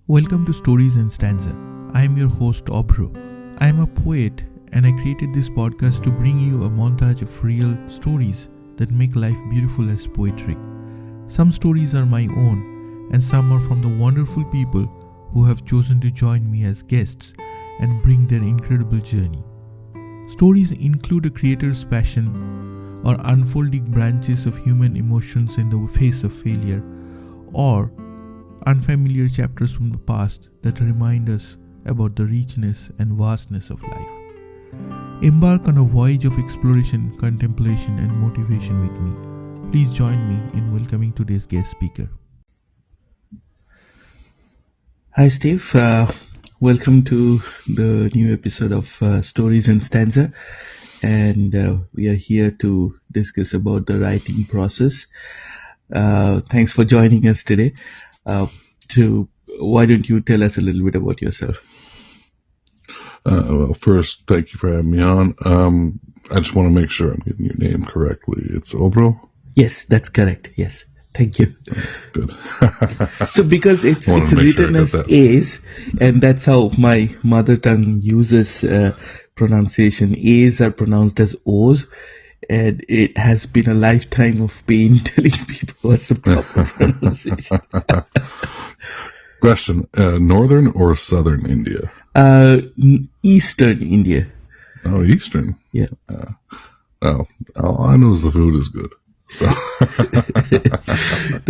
Welcome to Stories and Stanza. I am your host Abhra. I am a poet and I created this podcast to bring you a montage of real stories that make life beautiful as poetry. Some stories are my own and some are from the wonderful people who have chosen to join me as guests and bring their incredible journey. Stories include a creator's passion or unfolding branches of human emotions in the face of failure, or unfamiliar chapters from the past that remind us about the richness and vastness of life. Embark on a voyage of exploration, contemplation, and motivation with me. Please join me in welcoming today's guest speaker. Hi Steve, welcome to the new episode of Stories and Stanza, and we are here to discuss about the writing process. Thanks for joining us today. Why don't you tell us a little bit about yourself? Well, first, thank you for having me on. I just want to make sure I'm getting your name correctly. It's Abhra? Yes, that's correct. Yes. Thank you. Good. So because it's written as A's, and that's how my mother tongue uses pronunciation. A's are pronounced as O's, and it has been a lifetime of pain telling people what's the proper pronunciation. Question, northern or southern India? Eastern India. Oh, eastern? Yeah. All I know is the food is good. So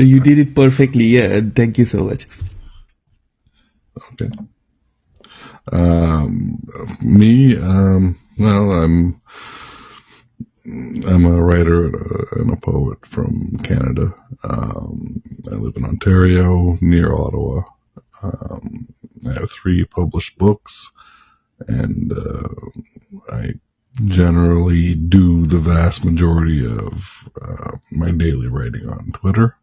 You did it perfectly. Yeah, thank you so much. Okay. Me, well, I'm a writer and a poet from Canada. I live in Ontario, near Ottawa. I have 3 published books, and I generally do the vast majority of my daily writing on Twitter.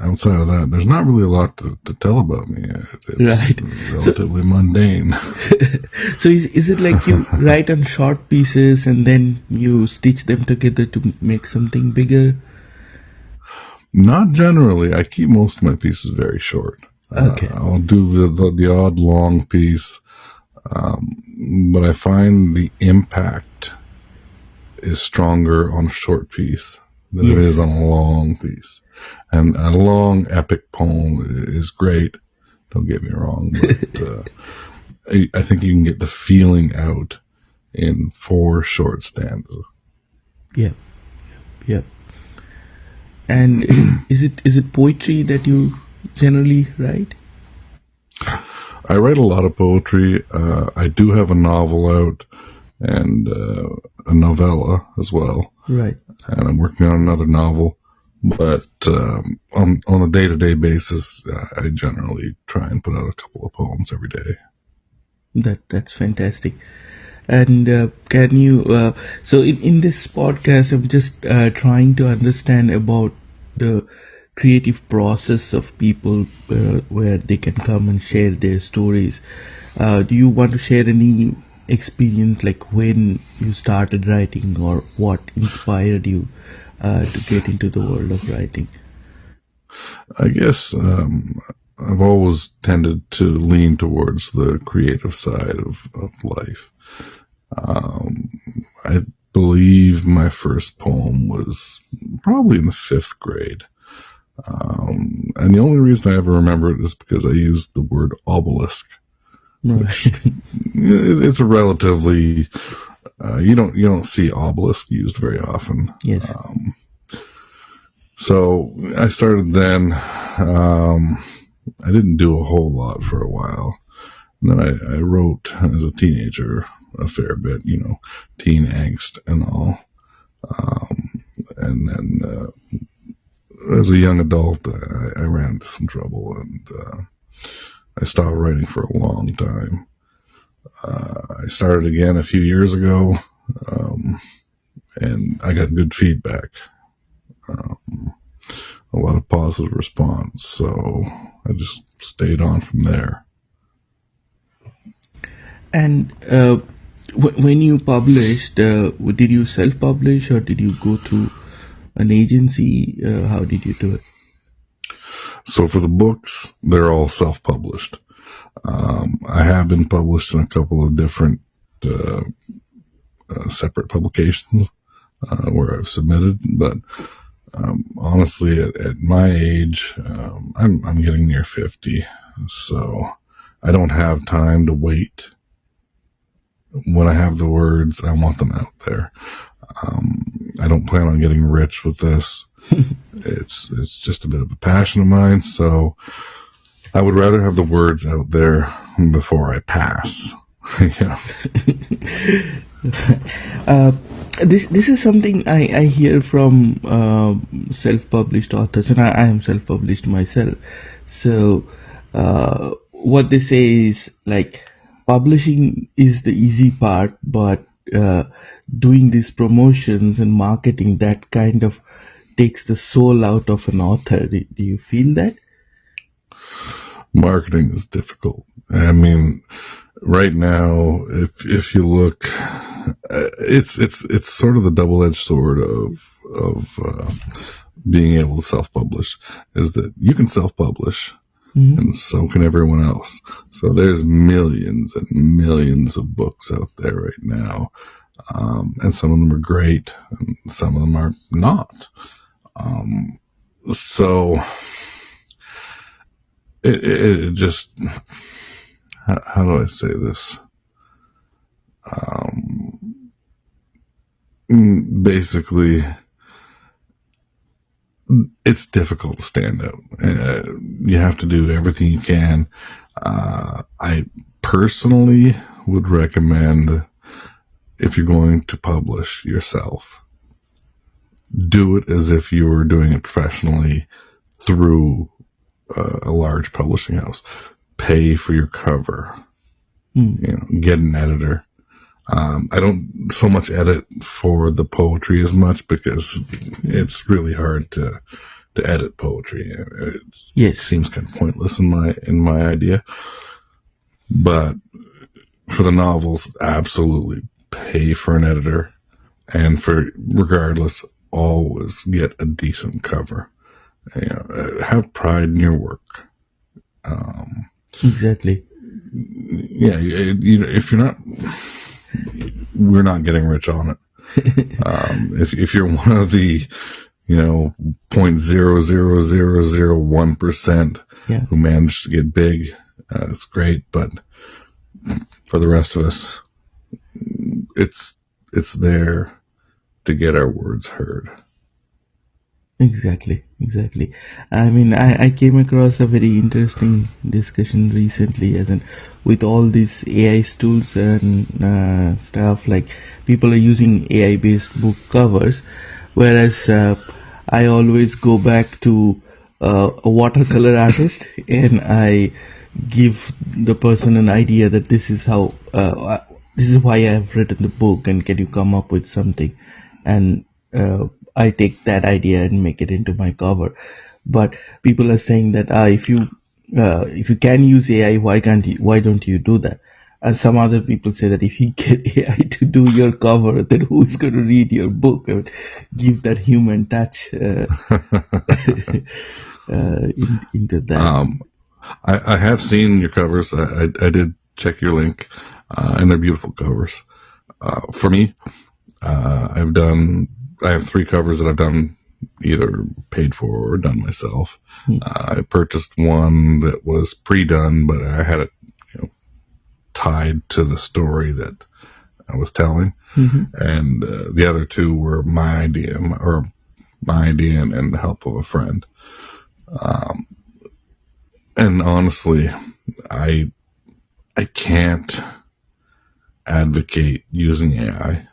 Outside of that, there's not really a lot to tell about me. It's right. Relatively mundane. So is it like you write on short pieces and then you stitch them together to make something bigger? Not generally. I keep most of my pieces very short. Okay. I'll do the odd long piece, but I find the impact is stronger on a short piece than it is on a long piece. And a long epic poem is great, don't get me wrong, but I think you can get the feeling out in 4 short stanzas. Yeah. And is it poetry that you generally write? I write a lot of poetry. I do have a novel out and a novella as well. Right. And I'm working on another novel. But on a day-to-day basis, I generally try and put out a couple of poems every day. That's fantastic. And can you so in this podcast I'm just trying to understand about the creative process of people where they can come and share their stories. Do you want to share any experience, like when you started writing or what inspired you to get into the world of writing? I guess I've always tended to lean towards the creative side of life. I believe my first poem was probably in the 5th grade. And the only reason I ever remember it is because I used the word obelisk. Right. It's a relatively, you don't see obelisk used very often. Yes. So I started then. I didn't do a whole lot for a while. And then I wrote as a teenager a fair bit, teen angst and all. And then as a young adult, I ran into some trouble and I stopped writing for a long time. I started again a few years ago, and I got good feedback. A lot of positive response, so I just stayed on from there. And when you published, did you self-publish or did you go through an agency? How did you do it? So for the books, they're all self-published. I have been published in a couple of different separate publications where I've submitted, but honestly, at my age, I'm getting near 50, so I don't have time to wait. When I have the words, I want them out there. I don't plan on getting rich with this. It's just a bit of a passion of mine, so I would rather have the words out there before I pass. Yeah. This is something I hear from self-published authors, and I am self-published myself. So what they say is like publishing is the easy part, but doing these promotions and marketing, that kind of takes the soul out of an author. Do you feel that? Marketing is difficult. I mean, right now, if you look, it's sort of the double-edged sword of being able to self-publish, is that you can self-publish, and so can everyone else. So there's millions and millions of books out there right now, and some of them are great, and some of them are not. So it just, how do I say this? Basically, it's difficult to stand out. You have to do everything you can. I personally would recommend, if you're going to publish yourself, do it as if you were doing it professionally through a large publishing house. Pay for your cover. Get an editor. I don't so much edit for the poetry as much, because it's really hard to edit poetry. It seems kind of pointless in my idea. But for the novels, absolutely pay for an editor, and regardless, always get a decent cover. Have pride in your work. Exactly. Yeah, if you're not, we're not getting rich on it. If you're one of the, 0.00001% who managed to get big, it's great. But for the rest of us, it's there to get our words heard. Exactly. I mean, I came across a very interesting discussion recently, as in with all these AI tools and stuff, like people are using AI-based book covers, whereas I always go back to a watercolor artist, and I give the person an idea that this is how, this is why I have written the book, and can you come up with something? And I take that idea and make it into my cover. But people are saying that if you can use AI, why don't you do that? And some other people say that if you get AI to do your cover, then who is going to read your book? I mean, give that human touch into that. I have seen your covers. I did check your link, and they're beautiful covers. For me, I have 3 covers that I've done either paid for or done myself. I purchased one that was pre-done, but I had it tied to the story that I was telling. And the other 2 were my idea and the help of a friend. And honestly, I can't advocate using AI.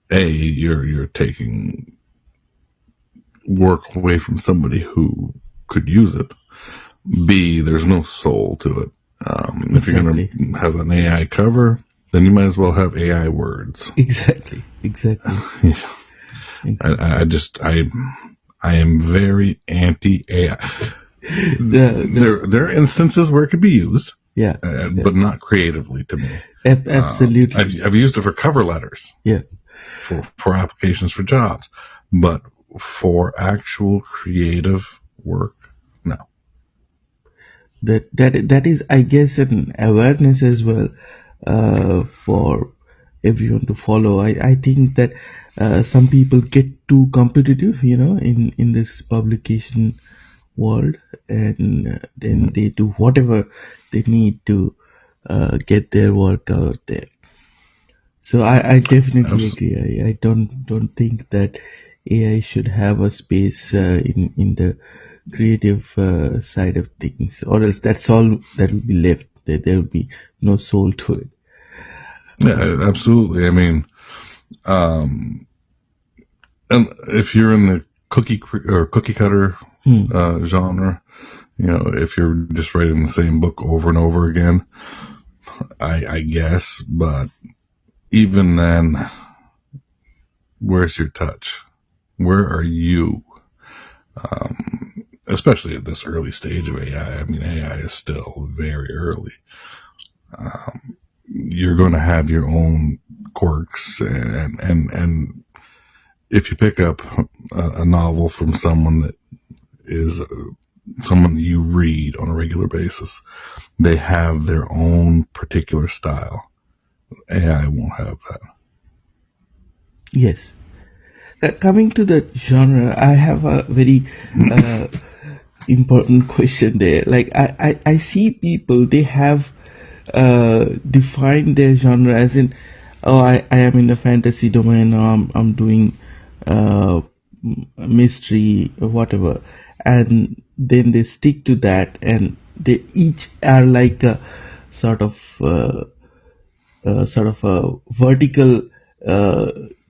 You're taking work away from somebody who could use it. B, there's no soul to it. If you're going to have an AI cover, then you might as well have AI words. Exactly. I am very anti-AI. There are instances where it could be used. But not creatively to me. Absolutely. I've used it for cover letters. For applications for jobs. But for actual creative work? No. That is, I guess, an awareness as well for everyone to follow. I think that some people get too competitive, in this publication world, and then they do whatever they need to get their work out there. So I definitely agree. I don't think that AI should have a space in the creative side of things, or else that's all that will be left. There will be no soul to it. Yeah, absolutely. I mean, and if you're in the cookie cutter genre, if you're just writing the same book over and over again, I guess, but even then, where's your touch? Where are you? Especially at this early stage of AI. I mean, AI is still very early. You're going to have your own quirks, and if you pick up a novel from someone that is someone that you read on a regular basis, they have their own particular style. AI won't have that. Yes. Coming to the genre, I have a very important question there. Like, I see people, they have defined their genre as in, I am in the fantasy domain, or I'm doing mystery or whatever, and then they stick to that, and they each are like a sort of a vertical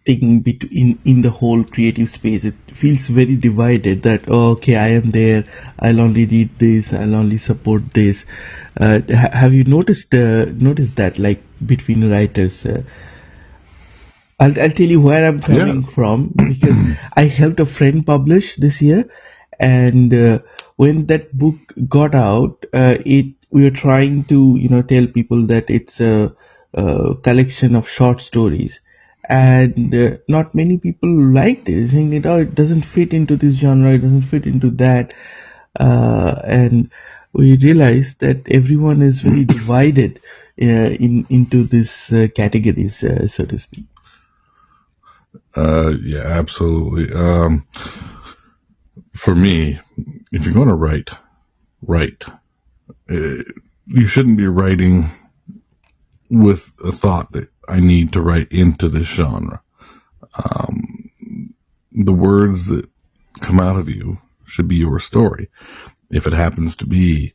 thing between in the whole creative space. It feels very divided. That okay, I am there. I'll only read this. I'll only support this. Have you noticed that, like, between writers? I'll tell you where I'm coming from, because I helped a friend publish this year, and when that book got out, we were trying to tell people that it's a collection of short stories, and not many people liked it, saying that it doesn't fit into this genre, it doesn't fit into that, and we realized that everyone is very divided into these categories, so to speak. Yeah, absolutely. For me, if you're going to write. You shouldn't be writing with a thought that I need to write into this genre. The words that come out of you should be your story. If it happens to be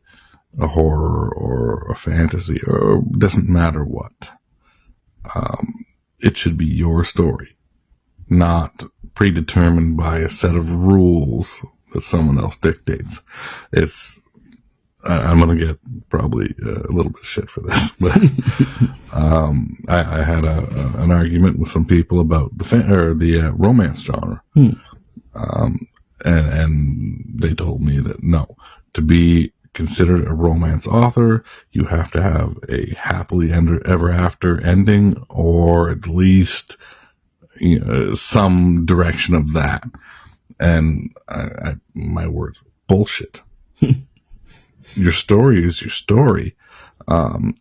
a horror or a fantasy, or doesn't matter what, it should be your story, not predetermined by a set of rules that someone else dictates. I'm going to get probably a little bit of shit for this, but I had an argument with some people about the romance genre, and they told me that no, to be considered a romance author, you have to have a happily ever after ending, or at least some direction of that. And my words, bullshit. Your story is your story.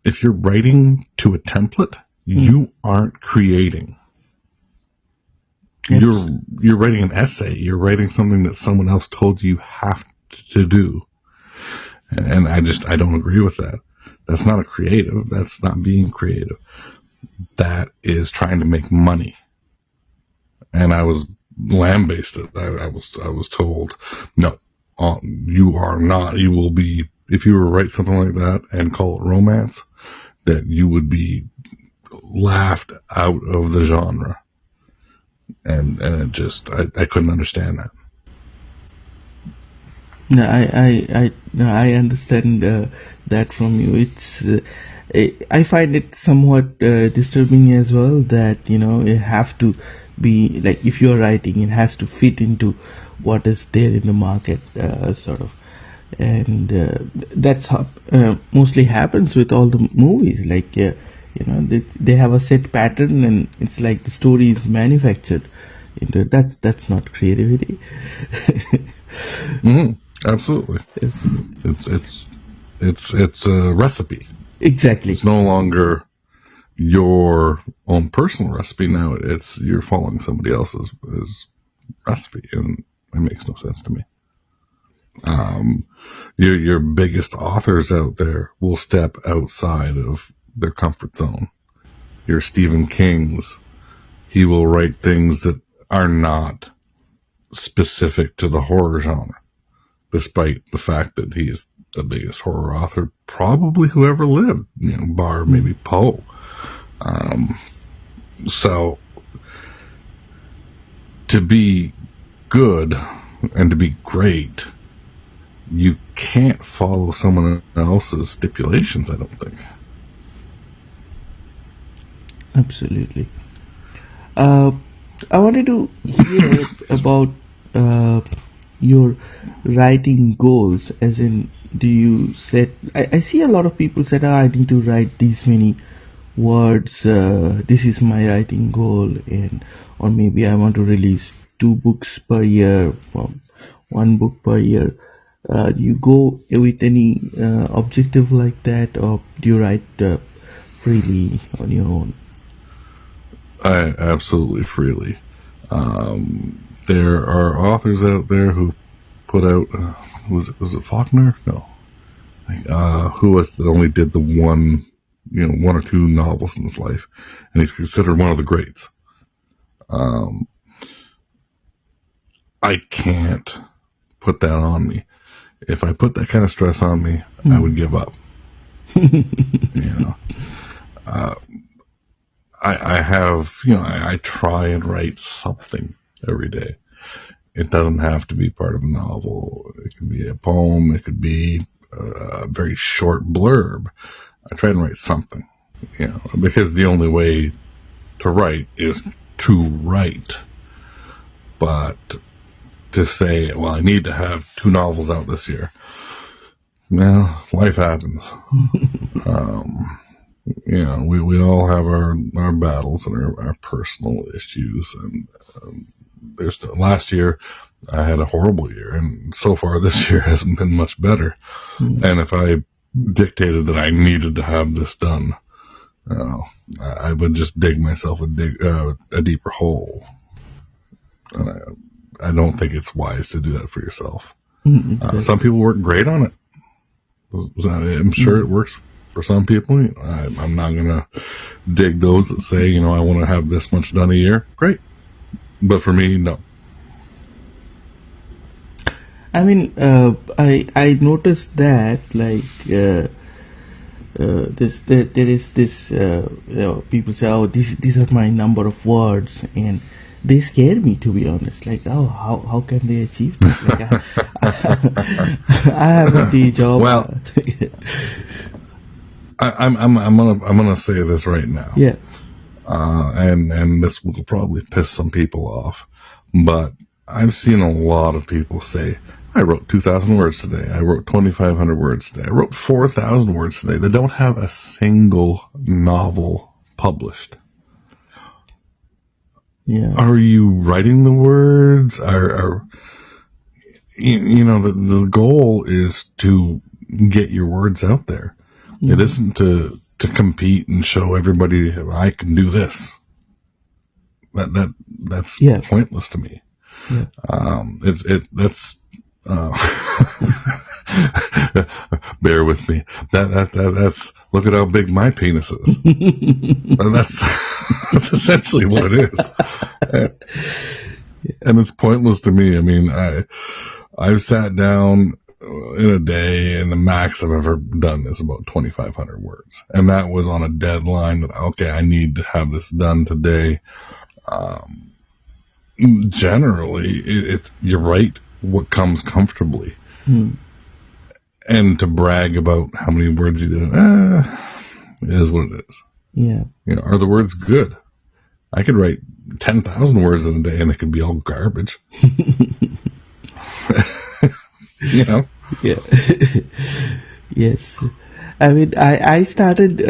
If you're writing to a template, you aren't creating. Yes. You're writing an essay. You're writing something that someone else told you have to do. And I don't agree with that. That's not a creative. That's not being creative. That is trying to make money. And I was lambasted. I was told, no, you are not. You will be, if you were to write something like that and call it romance, that you would be laughed out of the genre. And it just, I couldn't understand that. No, I understand that from you. It's I find it somewhat disturbing as well that you have to be like, if you're writing, it has to fit into what is there in the market, sort of, and that's how mostly happens with all the movies. Like they have a set pattern, and it's like the story is manufactured into it. That's not creativity. Mm-hmm. Absolutely. It's a recipe. Exactly. It's no longer your own personal recipe. Now you're following somebody else's recipe, and it makes no sense to me. Your biggest authors out there will step outside of their comfort zone. Your Stephen King's, he will write things that are not specific to the horror genre, despite the fact that he is the biggest horror author probably who ever lived, bar maybe Poe. So to be good and to be great, you can't follow someone else's stipulations, I don't think. Absolutely. I wanted to hear about your writing goals, as in, do you set, I see a lot of people said, I need to write these many words, this is my writing goal, or maybe I want to release 2 books per year, 1 book per year. Do you go with any objective like that, or do you write freely on your own? I absolutely freely. There are authors out there who put out, was it Faulkner? No. Who was that only did the one or 2 novels in his life, and he's considered one of the greats. I can't put that on me. If I put that kind of stress on me, I would give up. I have, I try and write something every day. It doesn't have to be part of a novel. It can be a poem. It could be a very short blurb. I try and write something, because the only way to write is to write. But to say, well, I need to have 2 novels out this year. Well, life happens. We all have our battles and our personal issues. And last year I had a horrible year, and so far this year hasn't been much better. And if I dictated that I needed to have this done, I would just dig myself a deeper hole. And I don't think it's wise to do that for yourself. Exactly. Some people work great on it. I'm sure it works for some people. I'm not going to dig those that say, I want to have this much done a year. Great. But for me, no. I mean, I noticed that, like, there is this, people say, oh, these are my number of words, and they scare me, to be honest. Like, oh, how can they achieve this? Like, I have a day job. Well, I'm gonna say this right now. Yeah. And this will probably piss some people off, but I've seen a lot of people say, I wrote 2,000 words today. I wrote 2,500 words today. I wrote 4,000 words today. They don't have a single novel published. Yeah. Are you writing the words? The goal is to get your words out there. Mm-hmm. It isn't to compete and show everybody I can do this. That's pointless to me. Yeah. That's bear with me. That's look at how big my penis is. That's essentially what it is. And it's pointless to me. I mean, I've sat down in a day, and the max I've ever done is about 2,500 words. And that was on a deadline that, okay, I need to have this done today. Generally, you write what comes comfortably. And to brag about how many words you did, it is what it is. Yeah. Are the words good? I could write 10,000 words in a day and they could be all garbage. Yeah. Yes. I mean, I started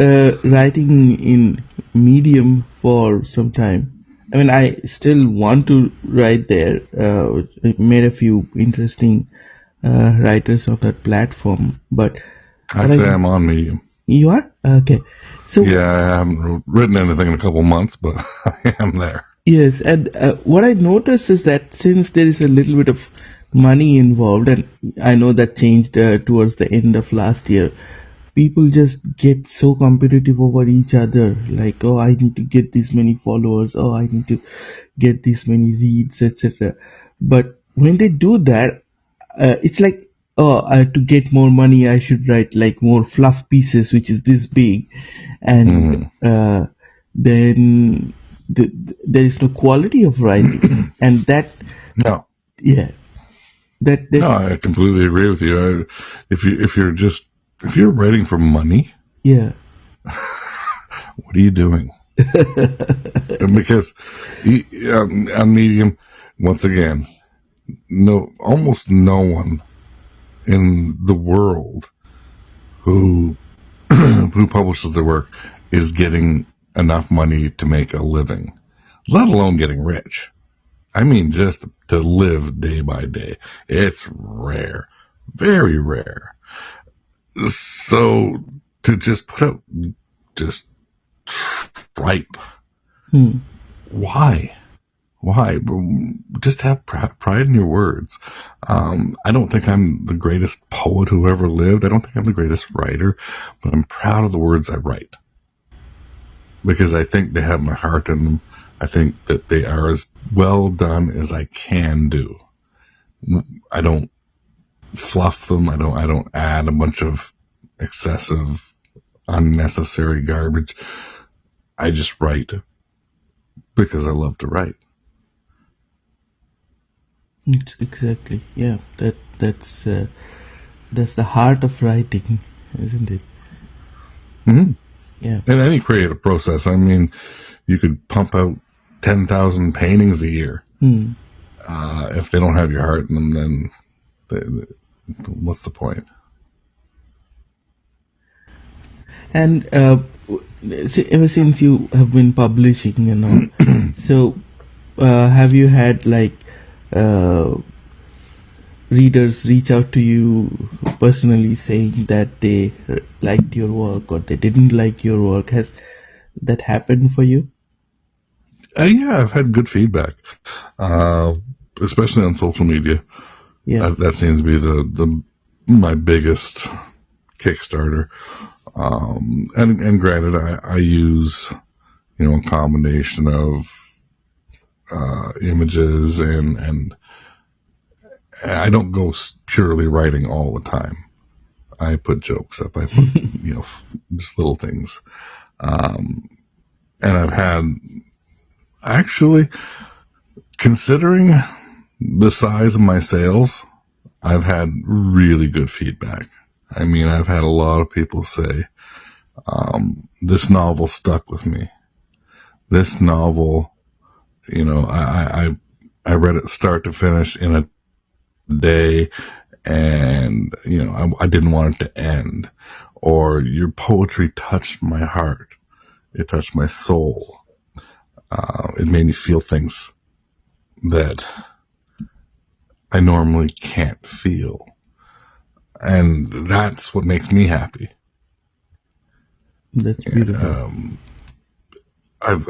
writing in Medium for some time. I mean, I still want to write there. Made a few interesting writers on that platform. But Actually, I'm on Medium. You are? Okay. So yeah, I haven't written anything in a couple months, but I am there. Yes, and what I noticed is that since there is a little bit of money involved, and I know that changed towards the end of last year, people just get so competitive over each other. Like, oh, I need to get this many followers. Oh, I need to get this many reads, etc. But when they do that, it's like, oh, to get more money, I should write like more fluff pieces, which is this big, and then there is no quality of writing, and that No, yeah, that no, I completely agree with you. If you're writing for money, yeah, what are you doing? Because on Medium, once again, almost no one in the world who publishes their work is getting enough money to make a living, let alone getting rich. I mean, just to live day by day. It's rare, very rare. So to just put out just tripe, why? Just have pride in your words. I don't think I'm the greatest poet who ever lived. I don't think I'm the greatest writer, but I'm proud of the words I write because I think they have my heart in them. I think that they are as well done as I can do. I don't fluff them. I don't add a bunch of excessive, unnecessary garbage. I just write because I love to write. Exactly. Yeah, that's the heart of writing, isn't it? Mm-hmm. Yeah. In any creative process, I mean, you could pump out 10,000 paintings a year. If they don't have your heart in them, then what's the point? And ever since you have been publishing, so have you had like readers reach out to you personally saying that they liked your work or they didn't like your work? Has that happened for you? Yeah, I've had good feedback, especially on social media. Yeah, that seems to be my biggest Kickstarter. And granted, I use a combination of images and I don't go purely writing all the time. I put jokes up. I put just little things. And I've had actually, considering the size of my sales, I've had really good feedback. I mean, I've had a lot of people say, this novel stuck with me. This novel, I read it start to finish in a day, and, I didn't want it to end. Or your poetry touched my heart. It touched my soul. It made me feel things that I normally can't feel. And that's what makes me happy. That's beautiful. I've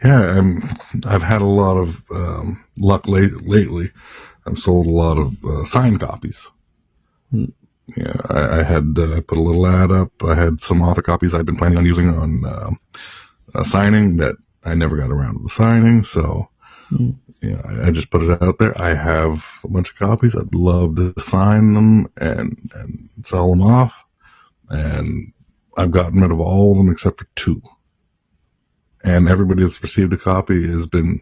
had a lot of luck lately. I've sold a lot of signed copies. Yeah, I put a little ad up. I had some author copies I'd been planning on using on signing that I never got around to the signing. So I just put it out there. I have a bunch of copies. I'd love to sign them and sell them off. And I've gotten rid of all of them except for 2. And everybody that's received a copy has been,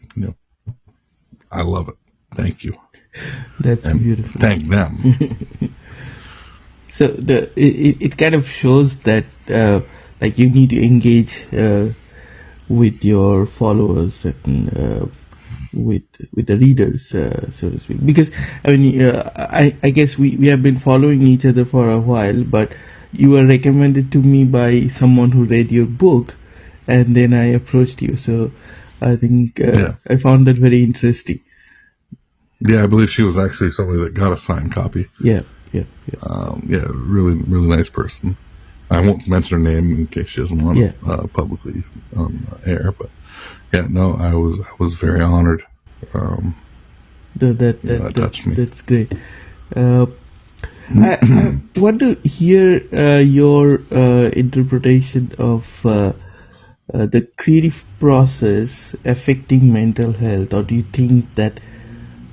I love it. Thank you. That's beautiful. Thank them. So it kind of shows that like you need to engage with your followers and with the readers, so to speak. Because I mean, I guess we have been following each other for a while, but you were recommended to me by someone who read your book, and then I approached you. So I think I found that very interesting. Yeah, I believe she was actually somebody that got a signed copy. Yeah. Really, really nice person. I won't mention her name in case she doesn't want it publicly on air, but yeah, no, I was very honored. That touched me. That's great. I want to hear your interpretation of the creative process affecting mental health, or do you think that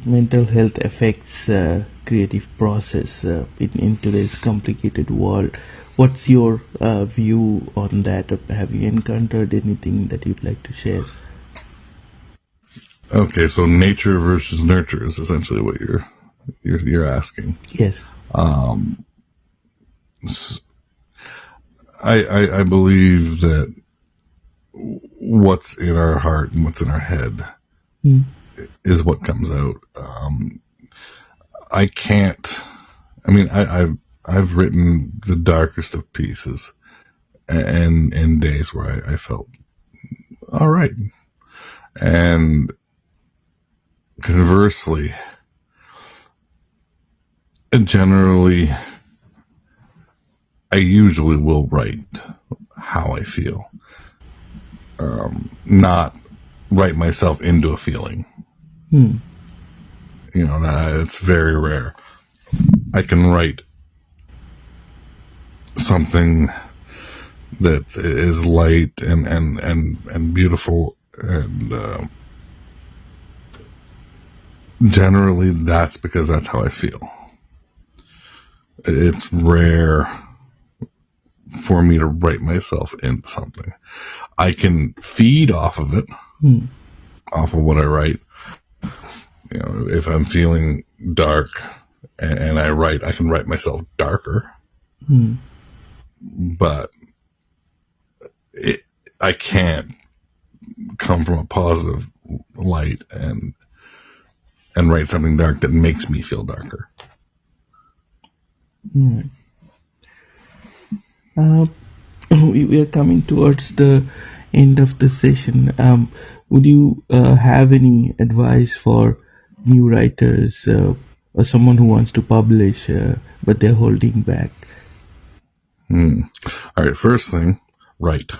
mental health affects creative process in today's complicated world? What's your view on that? Have you encountered anything that you'd like to share? Okay, so nature versus nurture is essentially what you're asking. Yes. I believe that what's in our heart and what's in our head is what comes out. I've written the darkest of pieces and days where I felt all right. And conversely, generally, I usually will write how I feel, not write myself into a feeling. It's very rare. I can write something that is light and beautiful, and generally that's because that's how I feel. It's rare for me to write myself into something. I can feed off of it, off of what I write. If I'm feeling dark and I write, I can write myself darker. But I can't come from a positive light and write something dark that makes me feel darker. We are coming towards the end of the session. Would you have any advice for new writers or someone who wants to publish but they're holding back? All right, first thing, write.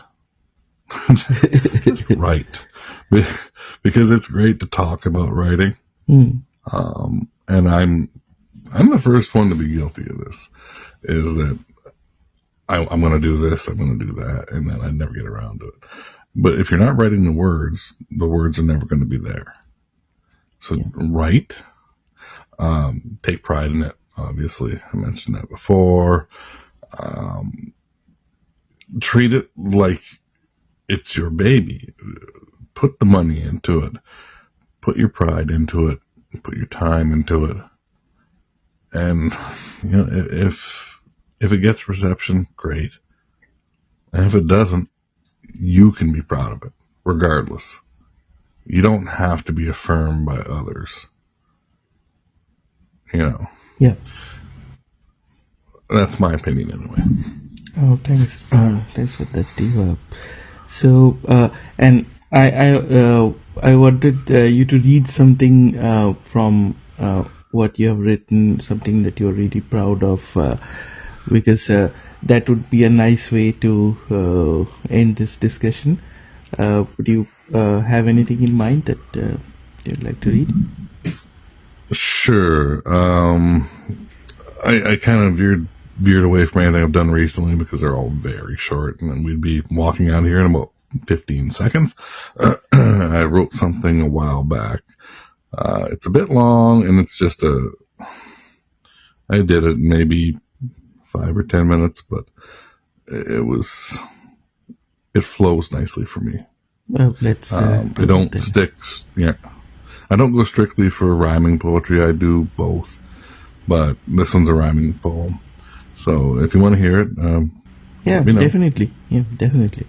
Just write. Because it's great to talk about writing. And I'm the first one to be guilty of this, is that I'm going to do this, I'm going to do that, and then I never get around to it. But if you're not writing the words are never going to be there. So write. Take pride in it, obviously. I mentioned that before. Treat it like it's your baby. Put the money into it. Put your pride into it. Put your time into it. And, if it gets reception, great. And if it doesn't, you can be proud of it, regardless. You don't have to be affirmed by others. Yeah. That's my opinion anyway. Oh, thanks. Thanks for that, Steve. So, and I wanted you to read something from what you have written, something that you're really proud of, because that would be a nice way to end this discussion. Would you have anything in mind that you'd like to read? Sure. I kind of veered away from anything I've done recently because they're all very short, and then we'd be walking out here in about 15 seconds. I wrote something a while back. It's a bit long, and it's just I did it maybe 5 or 10 minutes, but it flows nicely for me. Well, let's. I don't stick. Yeah, I don't go strictly for rhyming poetry. I do both, but this one's a rhyming poem. So if you want to hear it, definitely. Yeah, definitely.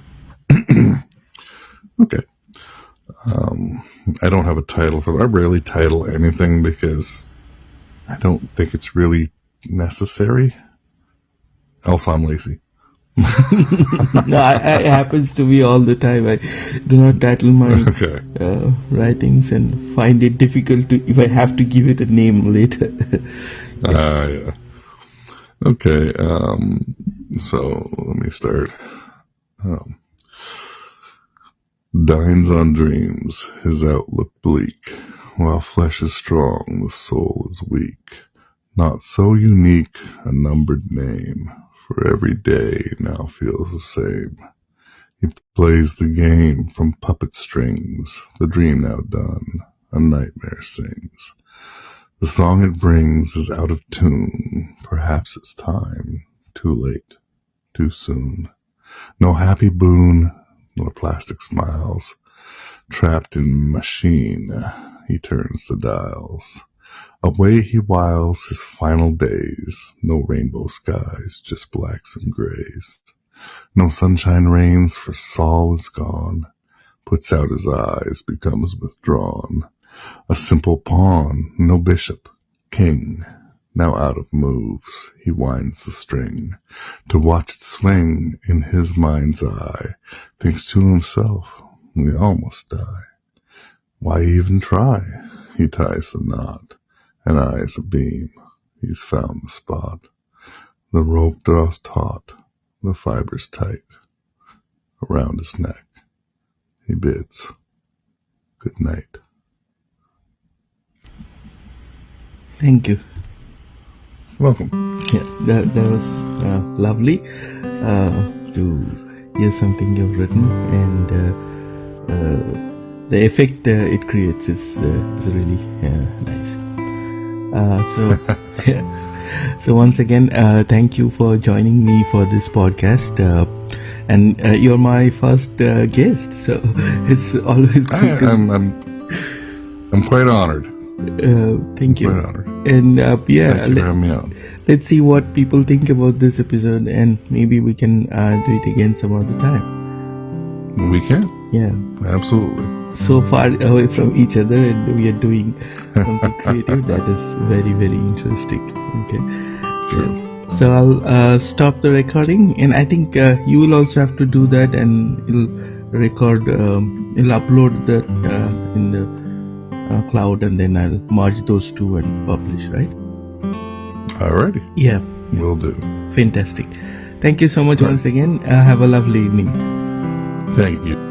Okay. I don't have a title for it. I rarely title anything because I don't think it's really necessary. Also, I'm lazy. No, it happens to me all the time. I do not title my Okay. writings and find it difficult to if I have to give it a name later. Yeah. Okay. So let me start. Um, Dines on dreams, his outlook bleak. While flesh is strong, the soul is weak. Not so unique, a numbered name, for every day now feels the same. He plays the game from puppet strings, the dream now done, a nightmare sings. The song it brings is out of tune, perhaps it's time, too late, too soon. No happy boon, nor plastic smiles, trapped in machine, he turns the dials. Away he whiles his final days, no rainbow skies, just blacks and grays. No sunshine reigns, for Saul is gone, puts out his eyes, becomes withdrawn. A simple pawn, no bishop, king, now out of moves, he winds the string. To watch it swing in his mind's eye, thinks to himself, we all must die. Why even try? He ties the knot, and eyes a beam, he's found the spot. The rope draws taut, the fibers tight, around his neck. He bids good night. Thank you. Welcome. Yeah, that was lovely to hear something you've written, and the effect it creates is really nice. So once again, thank you for joining me for this podcast. And you're my first guest, so it's always good to... I'm quite honored. Thank you. Quite honored. And Thank you for having me on. let's see what people think about this episode, and maybe we can do it again some other time. We can. Yeah. Absolutely. So far away from each other, and we are doing something creative that is very, very interesting. Okay. Sure. So I'll stop the recording, and I think you will also have to do that, and you'll record, you'll upload that in the cloud, and then I'll merge those two and publish, right? Alrighty. Yeah. Will do. Fantastic. Thank you so much once again. Have a lovely evening. Thank you.